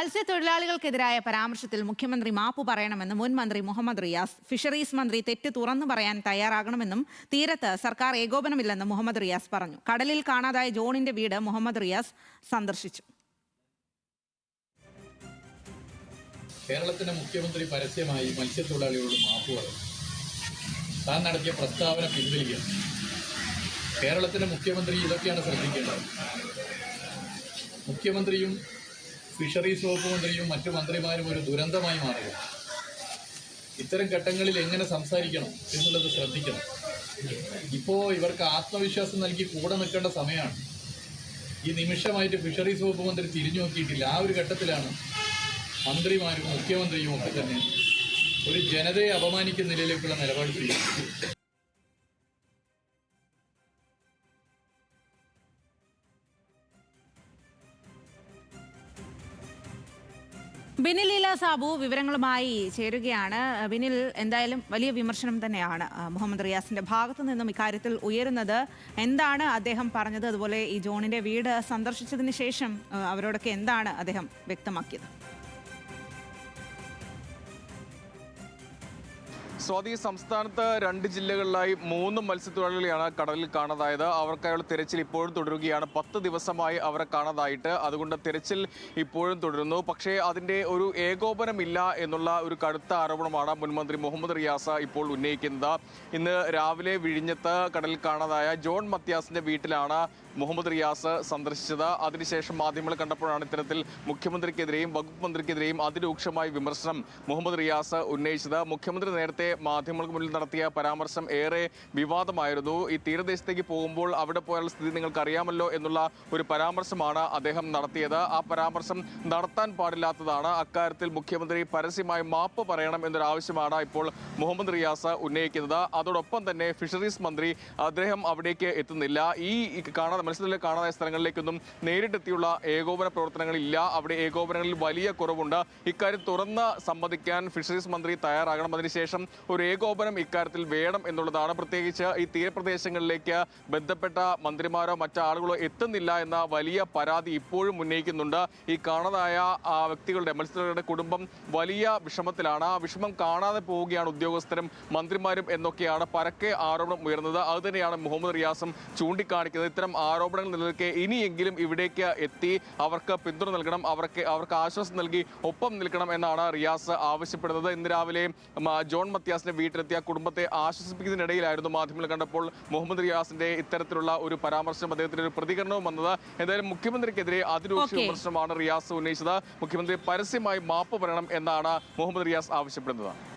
മത്സ്യത്തൊഴിലാളികൾക്കെതിരായ പരാമർശത്തിൽ മുഖ്യമന്ത്രി മാപ്പു പറയണമെന്ന് മുൻ മന്ത്രി മുഹമ്മദ് റിയാസ്. ഫിഷറീസ് മന്ത്രി തെറ്റ് തുറന്നു പറയാൻ തയ്യാറാകണമെന്നും തീരത്ത് സർക്കാർ ഏകോപനമില്ലെന്നും മുഹമ്മദ് റിയാസ് പറഞ്ഞു. കടലിൽ കാണാതായ ജോണിന്റെ വീട് മുഹമ്മദ് റിയാസ് സന്ദർശിച്ചു. കേരളത്തിന്റെ മുഖ്യമന്ത്രി പരസ്യമായി മത്സ്യത്തൊഴിലാളികളോട് മാപ്പ് പറഞ്ഞു. താൻ നടത്തിയ പ്രസ്താവന പിൻവലിക്കണം. കേരളത്തിന്റെ മുഖ്യമന്ത്രി ഇതൊക്കെയാണ് ശ്രദ്ധിക്കേണ്ടത്. മുഖ്യമന്ത്രിയും ഫിഷറീസ് വകുപ്പ് മന്ത്രിയും മറ്റു മന്ത്രിമാരും ഒരു ദുരന്തമായി മാറുക. ഇത്തരം ഘട്ടങ്ങളിൽ എങ്ങനെ സംസാരിക്കണം എന്നുള്ളത് ശ്രദ്ധിക്കണം. ഇപ്പോൾ ഇവർക്ക് ആത്മവിശ്വാസം നൽകി കൂടെ നിൽക്കേണ്ട സമയമാണ്. ഈ നിമിഷമായിട്ട് ഫിഷറീസ് വകുപ്പ് മന്ത്രി തിരിഞ്ഞു നോക്കിയിട്ടില്ല. ആ ഒരു ഘട്ടത്തിലാണ് മന്ത്രിമാരും മുഖ്യമന്ത്രിയും ഒക്കെ തന്നെ ഒരു ജനതയെ അപമാനിക്കുന്ന നിലയിലേക്കുള്ള നിലപാട് സ്വീകരിച്ചു. ബിനിൽ ലീല സാബു വിവരങ്ങളുമായി ചേരുകയാണ്. ബിനിൽ, എന്തായാലും വലിയ വിമർശനം തന്നെയാണ് മുഹമ്മദ് റിയാസിന്റെ ഭാഗത്തു നിന്നും ഇക്കാര്യത്തിൽ ഉയരുന്നത്. എന്താണ് അദ്ദേഹം പറഞ്ഞത്? അതുപോലെ ഈ ജോണിന്റെ വീട് സന്ദർശിച്ചതിന് ശേഷം അവരോടൊക്കെ എന്താണ് അദ്ദേഹം വ്യക്തമാക്കിയത്? സ്വാതി, സംസ്ഥാനത്ത് 2 ജില്ലകളിലായി 3 മത്സ്യത്തൊഴിലാളികളെയാണ് കടലിൽ കാണാതായത്. അവർക്കായുള്ള തിരച്ചിൽ ഇപ്പോഴും തുടരുകയാണ്. 10 ദിവസമായി അവരെ കാണാതായിട്ട്. അതുകൊണ്ട് തിരച്ചിൽ ഇപ്പോഴും തുടരുന്നു. പക്ഷേ അതിൻ്റെ ഒരു ഏകോപനമില്ല എന്നുള്ള ഒരു കടുത്ത ആരോപണമാണ് മുൻമന്ത്രി മുഹമ്മദ് റിയാസ് ഇപ്പോൾ ഉന്നയിക്കുന്നത്. ഇന്ന് രാവിലെ വിഴിഞ്ഞത്ത് കടലിൽ കാണാതായ ജോൺ മത്യാസിന്റെ വീട്ടിലാണ് മുഹമ്മദ് റിയാസ് സന്ദർശിച്ചത്. അതിനുശേഷം മാധ്യമങ്ങൾ കണ്ടപ്പോഴാണ് ഇത്തരത്തിൽ മുഖ്യമന്ത്രിക്കെതിരെയും വകുപ്പ് മന്ത്രിക്കെതിരെയും അതിരൂക്ഷമായ വിമർശനം മുഹമ്മദ് റിയാസ് ഉന്നയിച്ചത്. മുഖ്യമന്ത്രി നേരത്തെ മാധ്യമങ്ങൾക്ക് മുന്നിൽ നടത്തിയ പരാമർശം ഏറെ വിവാദമായിരുന്നു. ഈ തീരദേശത്തേക്ക് പോകുമ്പോൾ അവിടെ പോയാലുള്ള സ്ഥിതി നിങ്ങൾക്ക് അറിയാമല്ലോ എന്നുള്ള ഒരു പരാമർശമാണ് അദ്ദേഹം നടത്തിയത്. ആ പരാമർശം നടത്താൻ പാടില്ലാത്തതാണ്. അക്കാര്യത്തിൽ മുഖ്യമന്ത്രി പരസ്യമായി മാപ്പ് പറയണം എന്നൊരാവശ്യമാണ് ഇപ്പോൾ മുഹമ്മദ് റിയാസ് ഉന്നയിക്കുന്നത്. അതോടൊപ്പം തന്നെ ഫിഷറീസ് മന്ത്രി അദ്ദേഹം അവിടേക്ക് എത്തുന്നില്ല. ഈ മത്സ്യത്തൊഴിലാളികളെ കാണാതായ സ്ഥലങ്ങളിലേക്കൊന്നും നേരിട്ടെത്തിയുള്ള ഏകോപന പ്രവർത്തനങ്ങളില്ല. അവിടെ ഏകോപനങ്ങളിൽ വലിയ കുറവുണ്ട്. ഇക്കാര്യം തുറന്ന് സമ്മതിക്കാൻ ഫിഷറീസ് മന്ത്രി തയ്യാറാകണം. അതിനുശേഷം ഒരു ഏകോപനം ഇക്കാര്യത്തിൽ വേണം എന്നുള്ളതാണ്. പ്രത്യേകിച്ച് ഈ തീരപ്രദേശങ്ങളിലേക്ക് ബന്ധപ്പെട്ട മന്ത്രിമാരോ മറ്റാളുകളോ എത്തുന്നില്ല എന്ന വലിയ പരാതി ഇപ്പോഴും ഉന്നയിക്കുന്നുണ്ട്. ഈ കാണാതായ വ്യക്തികളുടെ മത്സ്യത്തൊഴിലാളികളുടെ കുടുംബം വലിയ വിഷമത്തിലാണ്. ആ വിഷമം കാണാതെ പോവുകയാണ് ഉദ്യോഗസ്ഥരും മന്ത്രിമാരും എന്നൊക്കെയാണ് പരക്കെ ആരോപണം ഉയർന്നത്. അതുതന്നെയാണ് മുഹമ്മദ് റിയാസും ചൂണ്ടിക്കാണിക്കുന്നത്. ഇത്തരം ആരോപണങ്ങൾ നിലനിൽക്കെ ഇനിയെങ്കിലും ഇവിടേക്ക് എത്തി അവർക്ക് പിന്തുണ നൽകണം, അവർക്ക് ആശ്വാസം നൽകി ഒപ്പം നിൽക്കണം എന്നാണ് റിയാസ് ആവശ്യപ്പെടുന്നത്. ഇന്ന് രാവിലെ ജോൺ മത്യാസിന്റെ വീട്ടിലെത്തിയ കുടുംബത്തെ ആശ്വസിപ്പിക്കുന്നതിനിടയിലായിരുന്നു മാധ്യമങ്ങൾ കണ്ടപ്പോൾ മുഹമ്മദ് റിയാസിന്റെ ഇത്തരത്തിലുള്ള ഒരു പരാമർശം, അദ്ദേഹത്തിന്റെ ഒരു പ്രതികരണവും വന്നത്. എന്തായാലും മുഖ്യമന്ത്രിക്കെതിരെ അതിരൂക്ഷ വിമർശനമാണ് റിയാസ് ഉന്നയിച്ചത്. മുഖ്യമന്ത്രി പരസ്യമായി മാപ്പ് പറയണം എന്നാണ് മുഹമ്മദ് റിയാസ് ആവശ്യപ്പെടുന്നത്.